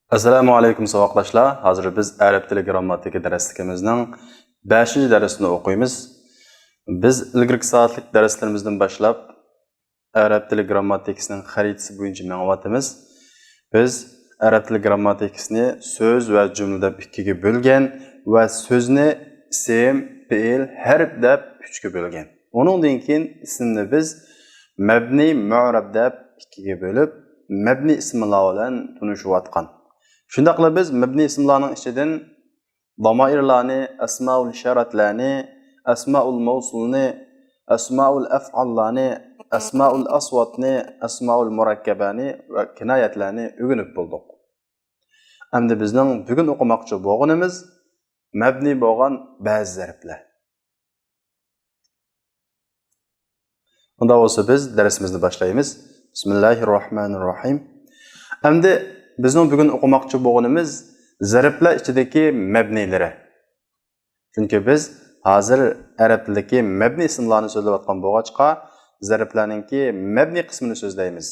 Assalomu alaykum savoqlashlar. Hozir biz arab tili grammatika darsligimizning 5-darsini o'qiymiz. Biz ilgirki soatlik darslarimizdan boshlab arab tili grammatikasining xaritasi bo'yicha ma'lumotimiz. Biz arab tili grammatikasini so'z va jumla deb ikkiga bo'lgan va so'zni ism, fe'l, harf deb uchga bo'lgan. Uningdan keyin ismni biz mabni, mu'rab deb ikkiga bo'lib, mabni ismlar bilan tunishyotgan. Shundaqla biz mabni ismlarning ichidan domairlarni, asmaul isharatlarni, asmaul mavsulni, asmaul af'allarni, asmaul aswatni, asmaul murakkabani va kinoyatlarni o'rganib bo'ldik. Endi bizning bugun o'qimoqchi bo'lganimiz mabni bo'lgan ba'zi zarflar. Unda bo'lsa biz darsimizni boshlaymiz. Bismillahirrohmanirrohim. Endi bizning bugun o'qimoqchi bo'lganimiz zarflar ichidagi mabnilari. Chunki biz hozir arab tilidagi mabni ismlarni so'zlayotgan bo'lg'achqa, zarflarningki mabni qismini so'zlaymiz.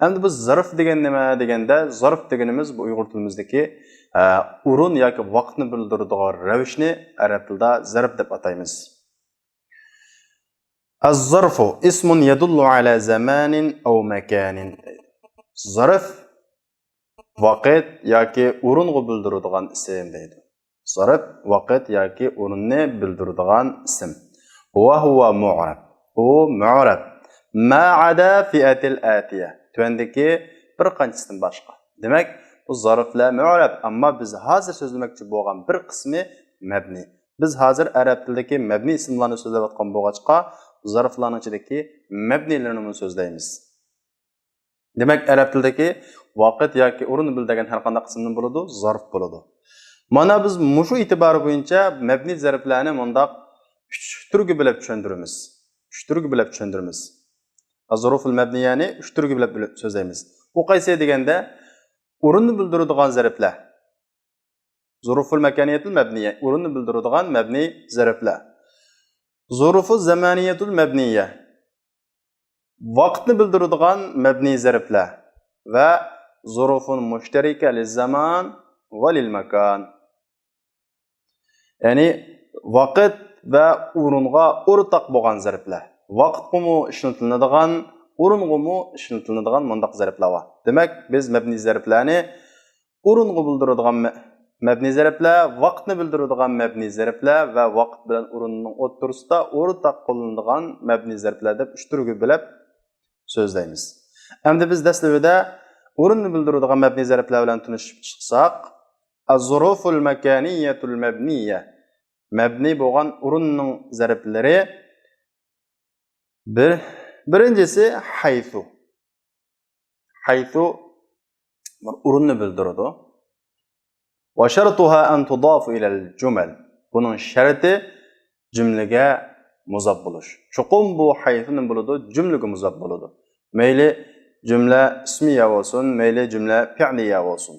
Endi biz zarf degan nima deganda, zarf deganimiz bu Uyg'ur tilimizdagi o'rin yoki vaqtni bildiradigan ravishni arab tilida zarf deb ataymiz. Az-zarfu ismun yadullu ala zamanin aw makanin. Zarf vaqt yoki o'rinni bildiradigan ism deydi. Zarf vaqt yoki o'rinni bildiradigan ism. Va huwa mu'rab. U mu'rab. Ma'ada fi'atil atiya. Tuvandagi bir qanchasidan boshqa. Demak, bu zarflar mu'rab, ammo biz hozir so'zlamoqchi bo'lgan bir qismi mabni. Biz hozir arab tilidagi mabni ismlarni so'zlayotgan bo'lg'achqa, zarflarning ichidagi mabnilarni so'zlaymiz. Demak, arab tilidagi vaqt yoki o'rinni bildirgan har qanday qismdan bo'ladi, zarf bo'ladi. Mana biz mushu e'tibori bo'yicha mabni zarflarni mundaq 3 turga bo'lib tushuntiramiz. 3 turga bo'lib tushuntiramiz. Az-zarful mabniyani 3 turga bo'lib so'zlaymiz. Bu qaysi deganda o'rinni bildiradigan zarflar. Zuruful makaniyatul mabniya, o'rinni bildiradigan mabni zarflar. Zurufuz zamaniyatul mabniya, vaqtni bildiradigan mabni zarflar va zurufun mushtarika liz-zaman va lil-makan. Ya'ni vaqt va o'ringa o'rtaq bo'lgan zarflar. Vaqtga ishlatiladigan, o'ringa ishlatiladigan mundaq zarflar bor. Demak, biz mabni zarflarni o'ringa bildiradigan mabni zarflar, vaqtni bildiradigan mabni zarflar va vaqt bilan o'rinning o'rtasida o'rtaq qo'llaniladigan mabni zarflar deb 3 turga bo'lib so'zlaymiz. Endi biz dastlabida o'rinni bildiradigan mabni zarflar bilan tanishib chiqsak, az-zuruful makaniyatul mabniya, mabni bo'lgan o'rinning zarflari birinchisi haythu. Haythu o'rinni bildiradi. Va shartuha an tudafu ila al-jumal. Buning sharti jumlaga muzaf bo'lish. Chuqum bu haythuning bo'ladi, jumlaga muzaf bo'ladi. Mayli jumla ismiya bo'lsin, mayli jumla fi'liya bo'lsin.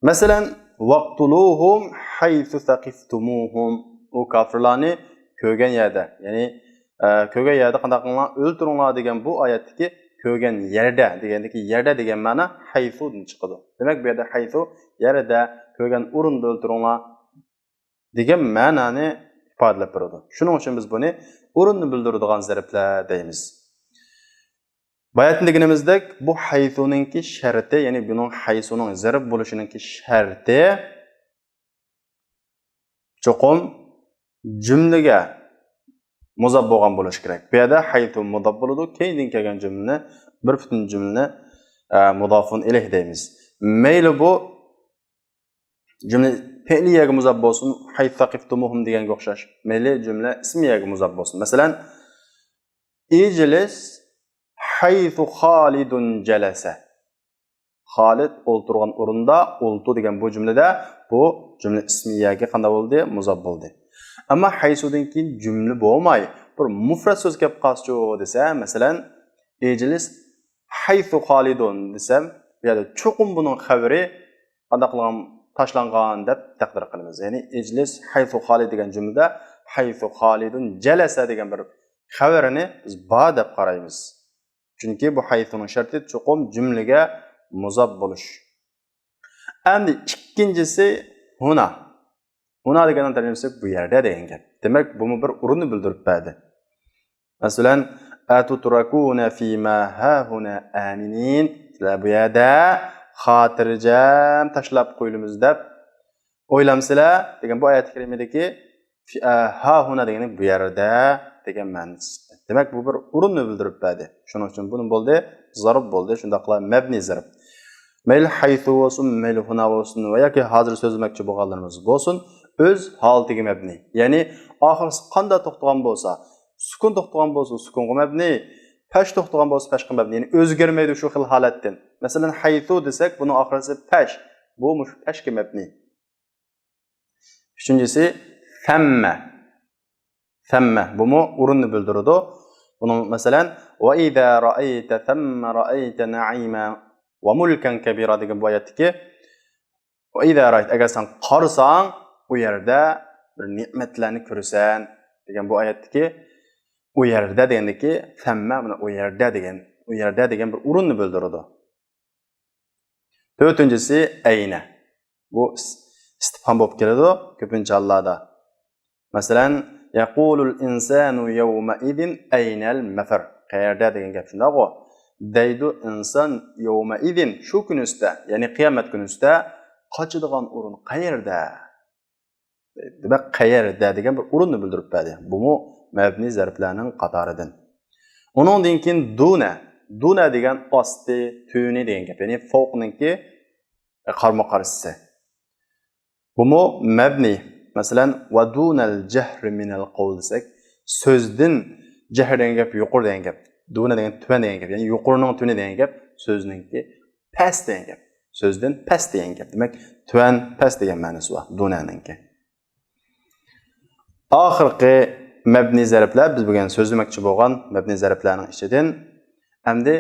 Masalan, waqtuluhum haythu taqiftumuhum. U kofirlarni ko'rgan yerda, ya'ni ko'rgan yerda qanday qilinglar o'ltiringlar degan bu oyatdagi ko'rgan yerda degandagi yerda degan ma'no haythudan chiqadi. Demak, bu yerda haythu yerda ko'rgan o'rinda o'ltiringlar degan ma'noni ifodalab beradi. Shuning uchun biz buni o'rinni bildiradigan zarflar deymiz. Bayatligimizdek bu haythuningki sharti, ya'ni buning haysuning zarf bo'lishiningki sharti cho'qim jumlaga muzaf bo'lgan bo'lishi kerak. Bu yerda haythu mudaf bo'ladi, keyin kelgan jumlani bir butun jumlani mudofun ilayh deymiz. Mayli bu jumla fe'liyaga muzaf bo'lsin, haythu taqiftumuhum deganga o'xshash. Mayli jumla ismiyaga muzaf bo'lsin. Masalan, ijlis haythu Xolidun jalasa. Xolid o'ltirgan o'rinda o'ltu degan bu jumlada bu jumla ismiyaga qanday bo'ldi? Muzaf bo'ldi. Ammo haysudan keyin jumla bo'lmay, bir mufrad so'z kelib qolsa desa, masalan, ijlis haythu Xolidun desam, bu yerda cho'qim buning xabari qanday qilgan tashlangan deb taqdir qilamiz. Ya'ni ijlis haythu Xolid degan jumlada haythu Xolidun jalasa degan bir xabarini biz ba deb qaraymiz. Chunki bu haythuning sharti cho'qim jumlaga muzaf bo'lish. Endi ikkinchisi huna. Huna deganning tarjimasi bu yerda degan gap. Demak, bu bir urunni bildirib berdi. Masalan, atutrakuna fima hahuna aminin. Bu yerda xotirjam tashlab qo'yilamiz deb o'ylamsizlar degan bu oyat karimadagi hahuna degani bu yerda degan ma'nosi. Demak, bu bir urunni bildirib berdi. Shuning uchun buni bo'ldi, zarb bo'ldi. Shundaqla mabni zarb. Mayl haythu olsun, mayl huna olsun va yoki hozir so'zlamoqchi bo'lganlarimiz bo'lsin, o'z holatiga mabni. Ya'ni oxirisi qanday to'xtagan bo'lsa, sukun to'xtagan bo'lsa, sukunga mabni, pash to'xtagan bo'lsa, pashga mabni. Ya'ni o'zgarmaydi shu xil holatdan. Masalan, haythu desak, buning oxirisi pash. Bu mush pashga mabni. Üçüncüsü themme. Themme. Bu mu urunni bildiradi. Bunu mesela ve iza ra'ayta themme ra'ayta na'ima ve mulkan kabira degan bu oyatdagi ve iza ra'ayta agar sen qarsang u yerda bir ne'matlarni ko'rsan degan bu oyatdagi u yerda degandiki themme buni u yerda degan bir urunni bildiradi. Dördüncüsü ayna. Bu istifham bo'lib keladi ko'pincha hollarda. Masalan, yaqulul insanu yawma idin aynal mafar. Qayerda degan gap shunday-ku. Deydi inson yawma idin shu kunida, ya'ni qiyomat kunida qochadigan o'rin qayerda? Demak, qayerda degan bir o'rinni bildirib berdi. Bu mabni zarflarning qatoridan. Uningdan keyin duna. Duna degan osti, tuni degan gap. Ya'ni fawqninki qarama-qarshisi. Bu mabni. Masalan, vadunal jahr minal qawl desak, so'zdan jahr degan gap yuqori degan gap. Duna degan tuvan degan gap. Ya'ni yuqorining tuni degan gap, so'zningki past degan gap. So'zdan past degan gap. Demak, tuvan past degan ma'nosi bor dunaninki. Oxirgi mabni zarflar biz bugun so'zlamoqchi bo'lgan mabni zarflarning ichidan endi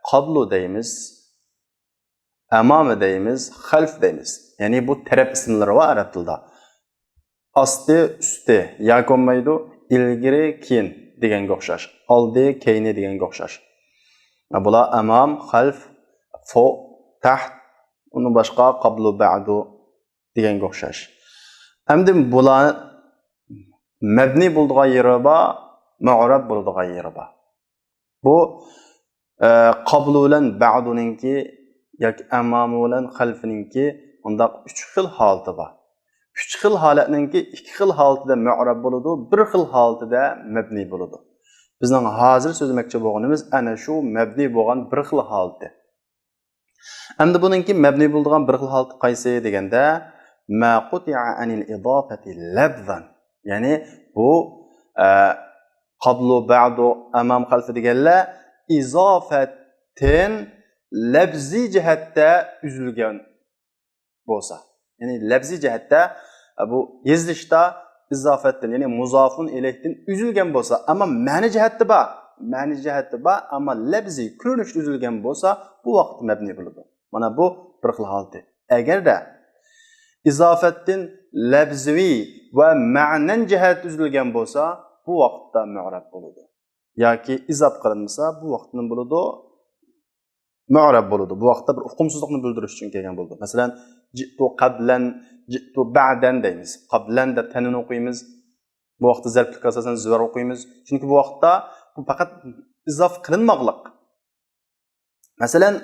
qablu deymiz, amama deymiz, xalf deymiz. Yani bu taraf ismlari var arab tilida. Asti, üsti, yoki bo'lmaydi, ilgari, keyin deganga o'xshash. Oldi, keyni deganga o'xshash. Bular amam, xalf, fawq, taht, uni boshqa qablu, ba'du deganga o'xshash. Endi bular mabni bo'ladigan yeri bor, mu'rab bo'ladigan yeri bor. Bu qablu bilan ba'duninki yoki amam bilan xalfininki undaq 3 xil holati bor. 3 xil holatninki 2 xil holatida mu'rab bo'ladi, 1 xil holatida mabni bo'ladi. Bizning hozir so'zlamoqchi bo'lganimiz ana shu mabni bo'lgan 1 xil holati. Endi buningki mabni bo'lgan 1 xil holati qaysi deganda ma quti'a anil idafati labzan. Ya'ni bu qablu, ba'du, amam, xalfi deganlar izofatin labzi jihatda uzilgan bo'lsa. Ya'ni labzi jihatda bu yezilishda izofatdan, ya'ni muzofun ilayhdan uzilgan bo'lsa, ammo ma'ni jihati bor. Ma'ni jihati bor, ammo labzi ko'rinishda uzilgan bo'lsa, bu vaqt mabni bo'ladi. Mana bu bir xil holati. Agarda izofatdan labzi va ma'nan jihat uzilgan bo'lsa, bu vaqtda mu'rab bo'ladi. Yoki izof qilinmasa, bu vaqtdan bo'ladi mu'rab bo'ladi. Bu vaqtda bir uqumsizlikni bildirish uchun kelgan bo'ldi. Masalan, jitu qablan, jitu ba'dan deymiz. Qablan deb tanini o'qiymiz. Bu vaqtda zarfga asosan zvar o'qiymiz. Chunki bu vaqtda bu faqat izof qilinmoqliq. Masalan,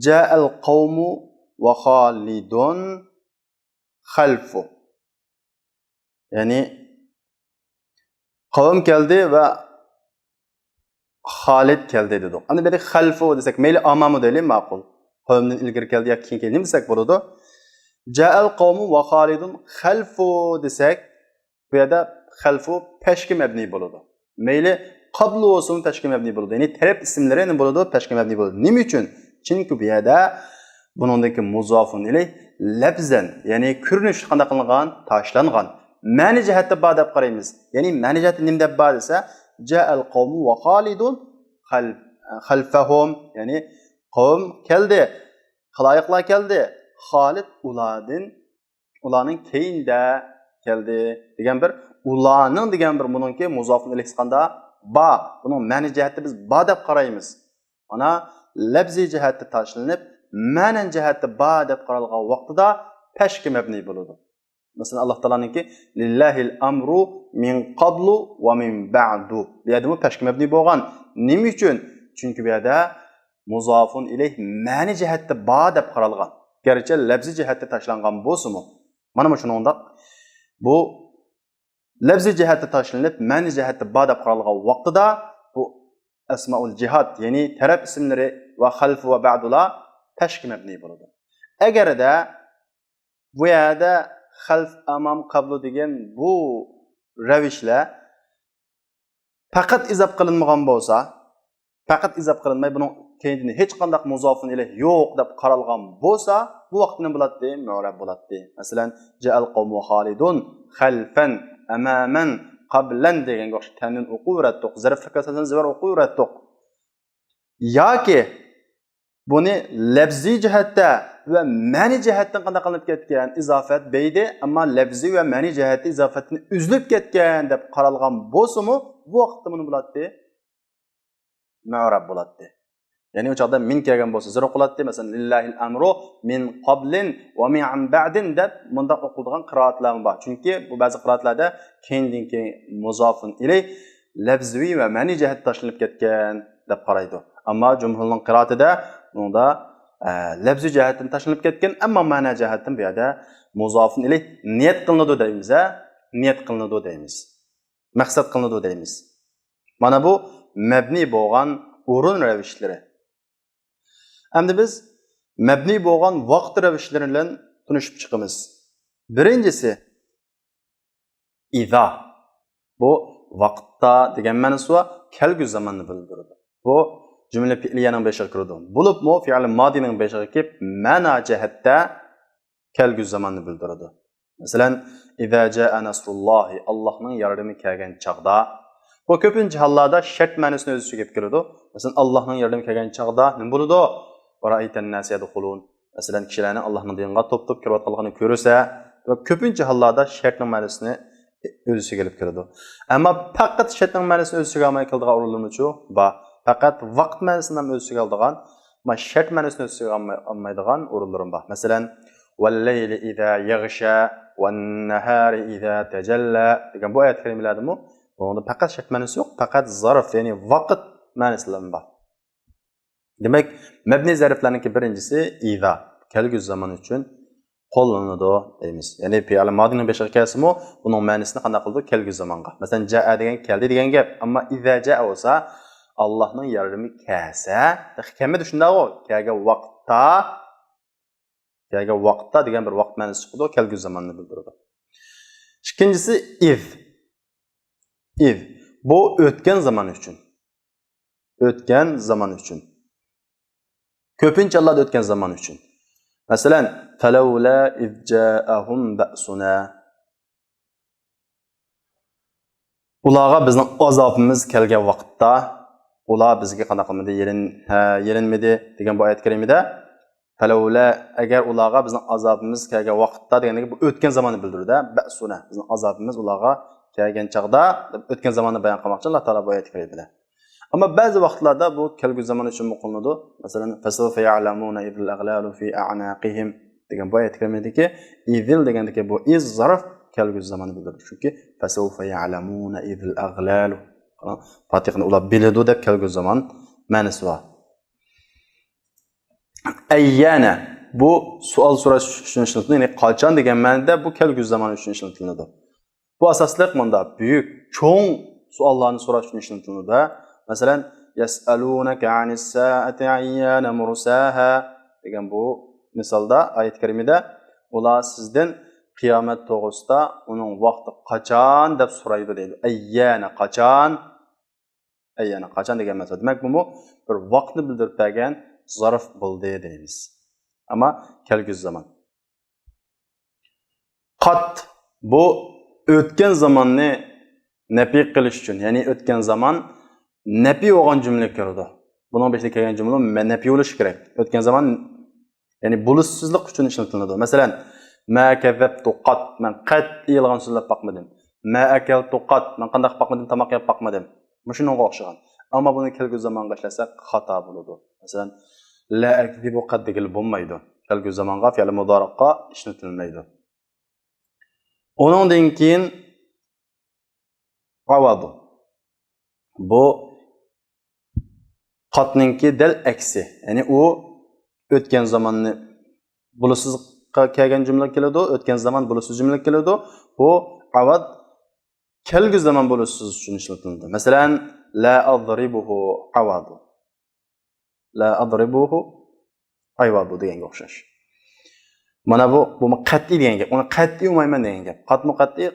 ja'al qawmu va Khalidun xalfu. Ya'ni qavm keldi va Khalid keldi dedik. Ana bir xalfu desak, mayli amamu deylik ma'qul. Qavmdan ilgari keldi yoki keyin keldi desak bo'ladi. Ja'al qawmu va Khalidun xalfu desak, bu yerda xalfu peshki mabni bo'ladi. Mayli qablu olsun peshki mabni bo'ladi. Ya'ni taraf ismlari nima bo'ladi? Peshki mabni bo'ladi. Nima uchun? Chunki bu yerda buningdagi muzofun ilayh labzan, ya'ni ko'rinish qanday qilingan, tashlangan. Ma'ni jihatda bor deb qaraymiz. Ya'ni ma'ni jihati nima deb bor desa, ja'al qawmu va Khalidun khalfahum, ya'ni qavm keldi, xaloyiqlar keldi, Khalid ularning keyinda keldi degan bir ularning degan bir buningki muzofun ilayh qanda bor. Buning ma'ni jihati biz bor deb qaraymiz. Ana labzi jihatda tashlanib, ma'nan jihati ba deb qaralgan vaqtida pashki mabni bo'ladi. Masalan Alloh taolaninki lillahil amru min qablu va min ba'du. Bu yerda bu pashki mabni bo'lgan. Nima uchun? Chunki bu yerda muzofun ilayh ma'ni jihatda ba deb qaralgan. Garchi lafzi jihatda tashlangan bo'lsa-mu, mana shuningda bu lafzi jihatda tashlanib, ma'ni jihatda ba deb qaralgan vaqtida bu asmaul jihat, ya'ni taraf ismlari va xalf va ba'dular tashki mabni bo'ladi. Agarda bu yerda xalf amam qablu degan bu ravishlar faqat izof qilinmagan bo'lsa, faqat izof qilinmay buning keyinini hech qanday muzofun ilayh yo'q deb qaralgan bo'lsa, bu vaqt nima bo'ladi? Mu'rab bo'ladi. Masalan, ja'al qawmu xalidun xalfan amaman qablan deganga o'xshab tanwin o'qiyverdik. Zarf fakasatan zar o'qiyverdik. yoki buni lafziy jihatda va ma'ni jihatdan qanday qilinib ketgan izofat beydi, ammo lafziy va ma'ni jihatda izofatni uzilib ketgan deb qaralgan bo'lsa-mu, bu vaqtda buni bo'ladi? Mu'rab bo'ladi. Ya'ni o chaqda min kelgan bo'lsa, zir o'qiladi. Masalan, lillahil amru min qablin va min ba'din deb bunda o'qiladigan qiroatlar bor. Chunki bu ba'zi qiroatlarda keyin muzofun ilay lafziy va ma'ni jihatda tashlanib ketgan deb qaraydi. Ammo jumhurning qiroatida bunda lafziy jihatdan tashlanib ketgan, ammo ma'na jihatdan bu yerda muzofun ilay niyat qilinadi deymiz, niyat qilinadi deymiz. Maqsad qilinadi deymiz. Mana bu mabni bo'lgan o'rin ravishlari. Endi biz mabni bo'lgan vaqt ravishlari bilan tunishib chiqamiz. Birinchisi iza. Bu vaqtda degan ma'nosi va kelgusi zamonni bildiradi. Bu jumla fi'liyaning beshiga kiradi. Bo'lib mu fi'l modining beshiga kelib ma'na jihatda kelgusi zamonni bildiradi. Masalan, iza jaa nasrullohi, Allohning yordami kelgan chaqda. Bu ko'pincha hollarda shart ma'nosini o'z ichiga kiradi. Masalan, Allohning yordami kelgan chaqda nima bo'ladi? Ra'aytan nas yadkhulun. Masalan, kishilarning Allohning dinga to'p-to'p kirayotganligini ko'rsa, va ko'pincha hollarda shartning ma'nosini o'z ichiga olib kiradi. Ammo faqat shartning ma'nosini o'z ichiga olmay qildigan o'rinlarmi-chu? Va faqat vaqt ma'nosini ham o'z ichiga oldigan, ma shart ma'nosini o'z ichiga olmaydigan o'rinlarim bor. Masalan, val-layli iza yaghsha wan-nahari iza tajalla degan bu oyat kalimalarimi? Bunda faqat shart ma'nosi yo'q, faqat zarf, ya'ni vaqt ma'nosi bor. Demek, mabni zarflarning birinchisi iza, kelgusi zaman uchun qo'llanadi deymiz. Ya'ni fi'l modining beshiga kelsa-mu, buning ma'nosini qanday qildi? Kelgusi zamonga. Masalan, jaa degan keldi degan gap, ammo iza jaa bo'lsa, Allohning yordami kelsa, hikmat shunday-ku, kelgan vaqtda degan bir vaqt ma'nosi chiqadi, kelgusi zamonni bildiradi. Ikkinchisi iz. Iz bu o'tgan zaman uchun. O'tgan zaman uchun. Ko'pincha Alloh o'tgan zaman uchun. Masalan, falawla izja'ahum ba'suna. Ularga bizning azobimiz kelgan vaqtda ular bizga qanday qilmadi, yerinmidi degan bu oyat karimida falawla agar ularga bizning azobimiz kelgan vaqtda degandagi bu o'tgan zamonni bildiradi. Ba'suna bizning azobimiz ularga kelgan chaqda o'tgan zamonni bayon qilmoqchi Alloh taolo bu oyat karimida. Ama bazı vaqtlarda bu kelgusi zaman uchun qo'llanadi. Masalan, fasawfa ya'lamuna idil aghlalu fi a'naqihim degan bu oyat karimidagi idil degandagi bu iz zarf kelgusi zamonni bildiradi. Chunki fasawfa ya'lamuna idil aghlalu Fatihani ular biladi deb kelgusi zaman ma'nosi bor. Ayyana bu savol so'rash uchun ishlatiladi. Ya'ni qachon degan ma'noda bu kelgusi zaman uchun ishlatiladi. Bu asosliq bunda büyük, cho'ng savollarni so'rash uchun ishlatiladi. Masalan, yas'alunaka 'anis sa'ati ayyana mursaha degan bu misolda oyat karimida ular sizdan qiyomat to'g'risida uning vaqti qachon deb so'raydi deydi. Ayyana qachon degan ma'noda. Demak, bu bir vaqtni bildirib bergan zarf bo'ldi deymiz. Ammo kelgusi zaman. Qat bu o'tgan zamonni nafiy qilish uchun, ya'ni o'tgan zaman nafiy bo'lgan jumla kiradi. Bunun beşte kelgan jumla nafiy bo'lishi kerak. O'tgan zaman ya'ni bo'lishsizlik uchun ishlatiladi. Masalan, ma kazabtu qat, men qat'iy yolg'on so'zlab baqmadim. Ma akaltu qat, men qanday baqmadim, tamoq yeb baqmadim. Shunga o'xshagan. Ammo buni kelgusi zamonga ishlasak xato bo'ladi. Masalan, La akdibu qad degil bo'lmaydi. Kelgu zamonga fe'l mudoriqqa ishlatilmaydi. Onundan keyin avadu. Bu qatninki dal aksi. Ya'ni u o'tgan zamonni bulusizga kelgan jumla keladi, o'tgan zaman bulusiz jumla keladi. Bu avad kelgu zaman bulusiz uchun ishlatiladi. Masalan, la adribuhu avadu. La adribuhu ayvadu deganga o'xshash. Mana bu qat'iy degan gap. Uni qat'iy olmayman degan gap. Qatmu qat'iy,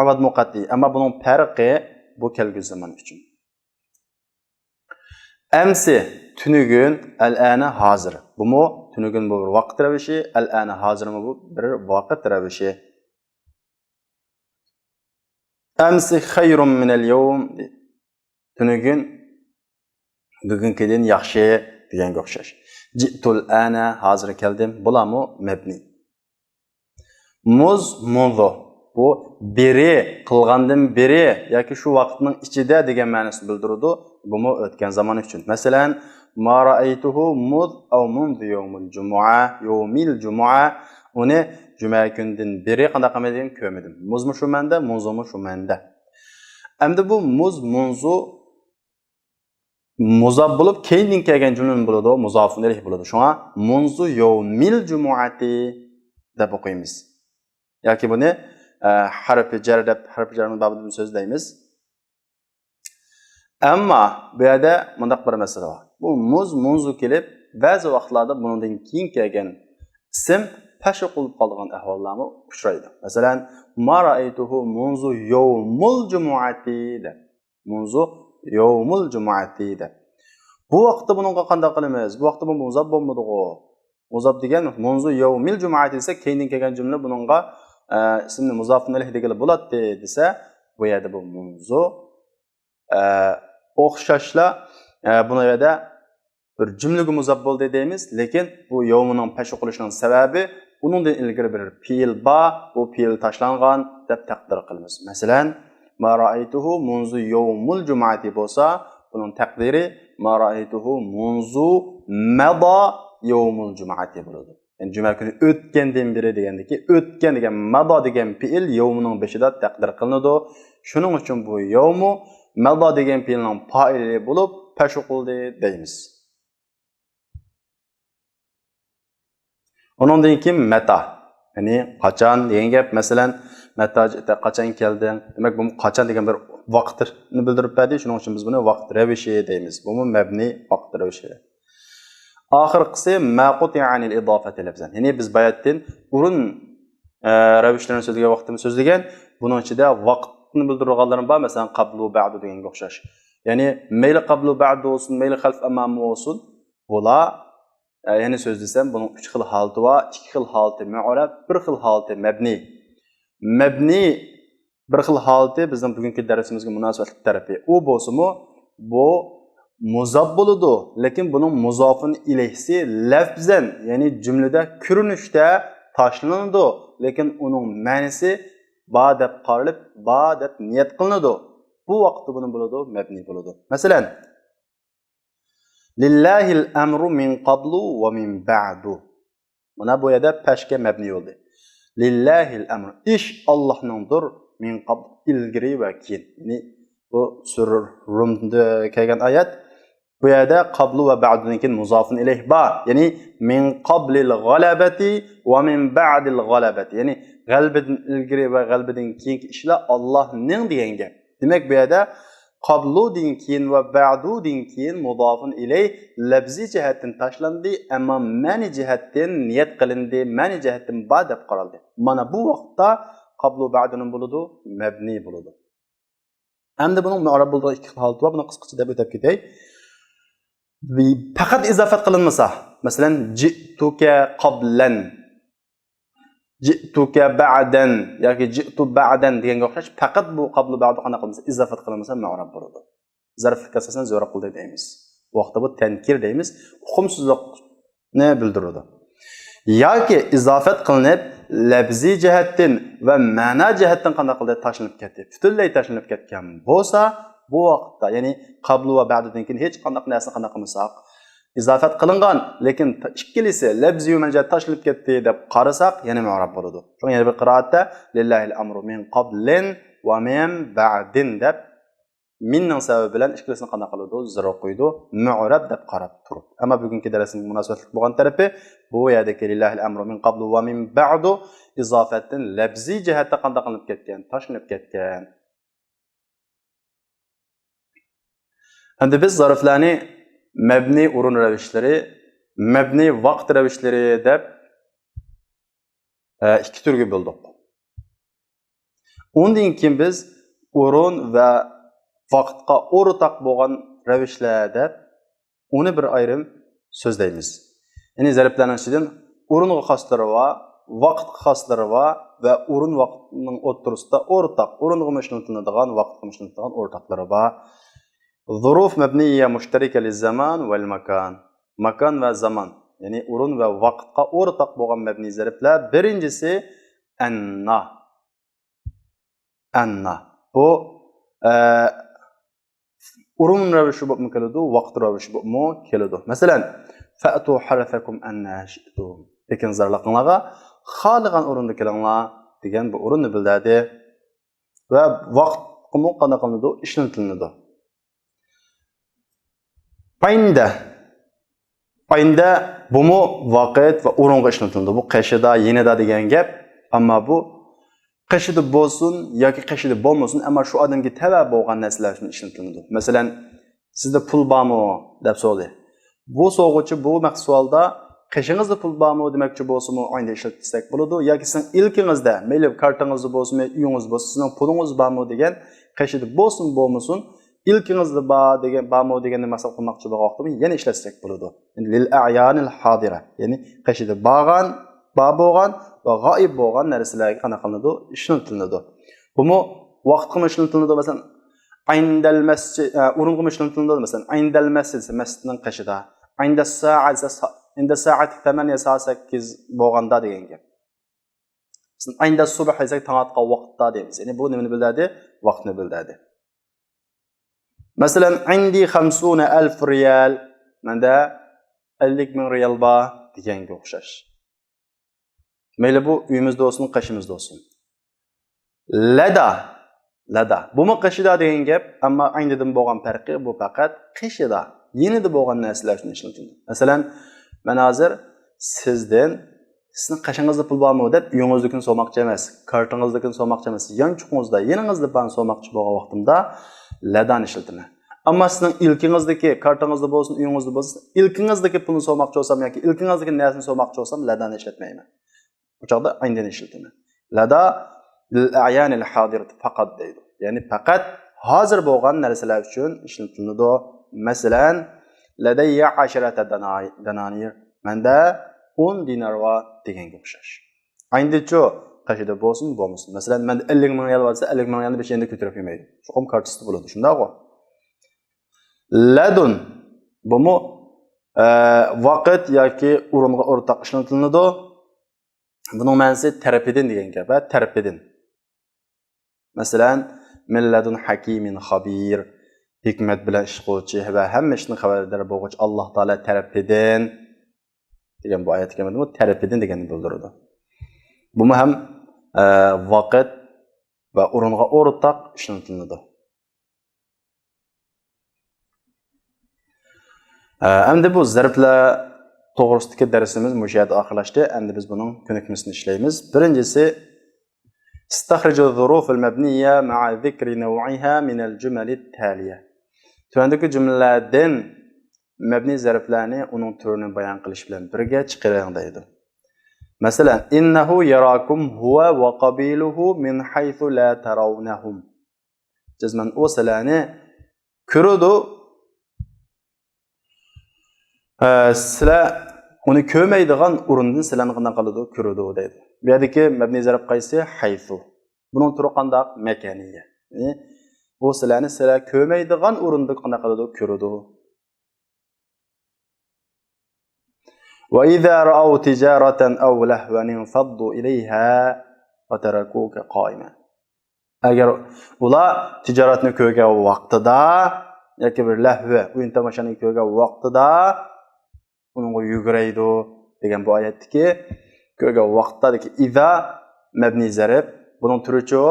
avadmu qat'iy. Ammo buning farqi bu kelgu zaman uchun. Amsi tunugun, al-ana hozir. Bu tunugun bu bir vaqt ravishi, al-ana hozir bu bir vaqt ravishi. Amsi xayrun min al-yawm. Tunugun bugungidan yaxshi deganga o'xshash. Ji'tul ana hozir keldim. Bularmi mabni. Muz munzo. Bu beri qilgandan beri yoki shu vaqtning ichida degan ma'nosini bildiradi. Bu o'tgan zaman uchun. Masalan, ma ra'aytuhu muz aw munz yawmil jumu'a. Uni juma kundan beri qanday qilmadim ko'rmadim. Muzmi shu menda, munzumi shu menda. Endi bu muz munzu muzaf bo'lib keyindan kelgan jumla bo'ladi, muzofun ilayh bo'ladi. Shunga munzu yawmil jumu'ati deb o'qiymiz. Yoki buni harfi jar deb harfi jarning babida so'zlaymiz. Ammo bu yerda mundaq bir masala bor. Bu munzu kelib, ba'zi vaqtlarda bundan keyin kelgan ism pashi qilib qolgan ahvollarni uchraydi. Masalan, ma ra'aytuhu munzu yawmul jumu'ati deb. Munzu yawmul jumu'ati deb. Bu vaqtda bunga qanday qilamiz? Bu vaqtda bu muzab bo'lmadi-ku. Muzab degan munzu yawmil jumu'ati desa, keyindan kelgan jumla bunga ismni muzofun ilayh degan bo'ladi desa, bu yerda bu munzu o'xshashla buni yerda bir jumlaga muzab bo'ldi deymiz, lekin bu yawmining pashi qilishining sababi uningdan ilgari bir fe'l ba, bu fe'l tashlangan deb taqdir qilamiz. Masalan, ma ra'aytuhu munzu yawmul jumu'ati bo'lsa, buning taqdiri ma ra'aytuhu munzu mada yawmul jumu'ati bo'ladi. Yani juma kuni o'tgandan beri degandiki, o'tgan degan mado degan fe'l yawmining beshida taqdir qilinadi. Shuning uchun bu yawmu mado degan fe'lning fa'ili bo'lib pashi qildi deymiz. Onundan keyin mata. Ya'ni qachon degan gap, masalan, mata qachon kelding? Demak, bu qachon degan bir vaqtni bildirib berdi. Shuning uchun biz buni vaqt ravishi deymiz. Bu mabni vaqt ravishi. Oxirgisi maqti anil idofati labzan. Ya'ni biz bayatdan urun ravishlarni so'zlagan vaqtimiz so'zlagan. Buning ichida vaqtni bildirganlarim bor, masalan, qablu ba'du deganga o'xshash. Ya'ni mayli qablu ba'du olsun, mayli xalf amamu olsun, bular ya'ni so'z desam, buning 3 xil holati va 2 xil holati mu'arab, 1 xil holati mabni. Mabni bir xil holati bizning bugungi darsimizga munosabatli tarafi. U bo'lsa-mu, bu muzab bo'ladi, lekin buning muzofun ilayhsi lafzan, ya'ni jumlada ko'rinishda tashlanadi, lekin uning ma'nosi ba deb qaralib, ba deb niyat qilinadi. Bu vaqtda buni bo'ladi, mabni bo'ladi. Masalan, lillahil amru min qablu va min ba'du. Mana bu yerda pashga mabni bo'ldi. Lillahil amru, ish Allohningdir, min qabl ilgari va keyin. Ya'ni bu sura Rumda kelgan oyat. Bu yerda qablu va ba'dudan keyin muzofun ilayh ba, ya'ni min qablil g'alabati va min ba'dil g'alabati. Ya'ni g'albadan ilgari va g'albadan keyingi ishlar Allohning degan gap. Demak, bu yerda qablu din keyin va ba'du din keyin mudofun ilayh labzi jihatdan tashlandi, ammo ma'ni jihatdan niyat qilindi, ma'ni jihatdan ba deb qaraldi. Mana bu vaqtda qablu ba'duning bo'ladi, mabni bo'ladi. Endi buning mu'arab bo'lgan 2 xil holati bor. Buni qisqacha deb o'tib ketay. Faqat izofat qilinmasa, masalan, ji'tuka qablan, ji'tuka ba'dan yoki ji'tu ba'dan deganga o'xshash, faqat bu qablu ba'du qana qilinsa, izofat qilinmasa mu'arab bo'ladi. Zarflik asosan zo'ra qildi deymiz. Bu vaqtda bu tankir deymiz, hukmsizlikni bildiradi. Yoki izofat qilinib, labzi jihatdan va ma'na jihatdan qanday qildi tashlanib ketdi, butunlay tashlanib ketgan bo'lsa, bu vaqtda, ya'ni qablu va ba'dudan keyin hech qanday narsani qanday qilmasak, izofat qilingan, lekin ikkilisi labzi manja tashilib ketdi deb qarasak, yana mu'rab bo'ladi. Shunga yana bir qiroatda lillahil amru min qablin va min ba'din deb minning sababi bilan ikkilisini qanday qiladi? Ziro qo'ydi, mu'rab deb qarab turib. Ammo bugungi darsning munosabatli bo'lgan tarafi bu yerdagi lillahil amru min qablu va min ba'du izofatdan labzi jihatda qanday qilinib ketgan, tashilib ketgan. Endi biz zarflarni mabni o'rin ravishlari, mabni vaqt ravishlari deb ikki turga bo'ldik. Undan keyin biz o'rin va vaqtga o'rtaq bo'lgan ravishlar deb uni bir ayrim so'zlaymiz. Ya'ni zarflarning ichidan o'ringa xoslari va vaqt xoslari va o'rin vaqtning o'rtasida o'rtaq, o'ringa mushtiladigan, vaqtga mushtiladigan o'rtaqlari bor. Zuruf mabniya mushtarika liz-zaman val makan. Makan va zaman, ya'ni o'rin va vaqtga o'rtaq bo'lgan mabni zarflar. Birinchisi anna. Anna. Bu o'rin ravishi bo'lib keladi, vaqt ravishi bo'lib keladi. Masalan, fa'tu harafakum anna shi'tum. Lekin zarlaqlarga xoligan o'rinda kelinglar degan bu o'rinni bildiradi va vaqt qanday qilinadi? Ishlatiladi. Aynda bumu vaqt va o'ringa ishlatiladi. Bu qashida, yenida degan gap, ammo bu qashida bo'lsin yoki qashida bo'lmasin, ammo shu odamga tava bo'lgan narsalar uchun ishlatiladi. Masalan, sizda pul bormi deb so'radi. Bu so'g'uvchi bu maqsadda qashingizda pul bormi demoqchi bo'lsa-mu, aynda ishlatsak bo'ladi, yoki sizning ilkingizda, mayli kartangiz bo'lsin, uyingiz bo'lsin, sizning pulingiz bormi degan, qashida bo'lsin bo'lmasin, ilkingizda bor degan, bormi deganni maqsad qilmoqchi bo'lgan vaqtda yana ishlatsak bo'ladi. Lil a'yanil hadira, ya'ni qashida bo'lgan va g'oyib bo'lgan narsalarga qana qilinadi, ishlatiladi. Bumi vaqtga ishlatiladi, masalan, ayndal masjid, o'ringa ishlatiladi, masalan, ayndal masjid, masjidning qashida, aynda soat 8 bo'lganda degan gap. Aynda subh desak tongotqa vaqtda deymiz. Ya'ni bu nimani bildiradi? Vaqtni bildiradi. Masalan, indi 50,000 riyal, menda 50,000 riyal bor deganga o'xshash. Mayli bu uyimizda bo'lsin, qashimizda bo'lsin. Lada. Bu qashida degan gap, ammo aynidan bo'lgan farqi bu faqat qashida, yenida bo'lgan narsalar uchun ishlatiladi. Masalan, men hozir sizning qashingizda pul bormi deb uyingiznikini so'moqchi emas, kartingiznikini so'moqchi emas, yanchuqingizda, yeningizda pul so'moqchi bo'lgan vaqtimda ladan ishlataman. Ammo sizning ilkingizdagi kartingizda bo'lsin, uyingizda bo'lsin, ilkingizdagi pulni so'moqchi bo'lsam yoki ilkingizdagi narsani so'moqchi bo'lsam ladan ishlatmayman. Bu chaqda aynan ishlataman. Lada lil-a'yanil hadirati faqat deydi. Ya'ni faqat hozir bo'lgan narsalar uchun ishlatiladi. Masalan, ladayya 10 dananir. Menda 10 dinar va deganga o'xshash. Aynicha qashida bo'lsin, bo'lmasin. Masalan, menda 50,000 riyal bo'lsa, 50,000 riyalni besh endi ko'tarib yurmaydi. Chuqum kartasi bo'ladi, shundaqmi? Ladun bu vaqt yoki o'ringa o'rtaq ishlatiladi. Buning ma'nosi tarafidin degan gap, tarafidin. Masalan, milladun hakimin xabir, hikmat bilan ish qiluvchi va hamma ishni xabardor bo'luvchi Alloh taolo tarafidin degan bu oyat keladi. Bu tarafidin deganni bildiradi. Bu ham vaqt va o'ringa o'rtaq ishlatiladi. Endi bu zarflar to'g'risidagi darsimiz mushayat oxirlashdi. Endi biz buning ko'nikmasini ishlaymiz. Birinchisi istaxrij az-zuruf al-mabniya ma'a zikri naw'iha min al-jumal at-taliya. Tuandagi jumlalardan mabni zarflarni uning turini bayon qilish bilan birga chiqaring deydi. Masalan, innahu yarakum huwa wa qabiluhu min haythu la tarawnahum. Jazman o salani ko'radi. Sizlar uni ko'rmaydigan o'rindan sizlarni qanday qiladi? Ko'radi deydi. Bu yerdagi mabni zarf qaysi? Haythu. Buning turi qanday? Makaniya. Ya'ni bu sizlarni sizlar ko'rmaydigan o'rinda qanday qiladi? Ko'radi. Wa idza ra'aw tijaratan aw lahwan infaddu ilayha wa tarakuka qa'iman. Agar ular tijoratni ko'rgan vaqtida yoki bir lahva, o'yin tomoshani ko'rgan vaqtida uningga yuguraydi degan bu oyatdagi ko'rgan vaqtdagi iza mabni zarb buning turichi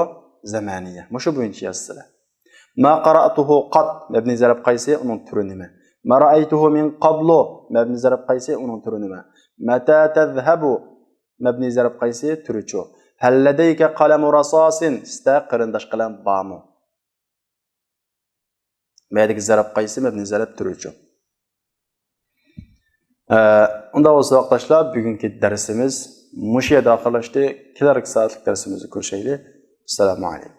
zamaniya. Mushu bo'yicha yozsizlar. Ma qara'tuhu qat mabni zarb qaysi uning turi nima? Ma ra'aytuhu min qablu mabni zarb qaysi uning turi nima? Mata tadhhabu mabni zarb qaysi turichi? Hal ladayka qalamu rasasin sta qarindosh qalam bormi? Ma'dagi zarb qaysi mabni zarb turichi? Unda bo'lsa vaqtdoshlar bugungi darsimiz mushu yerda oxirlashdi. Kelarki soatlik darsimizni ko'rishaylik. Assalomu alaykum.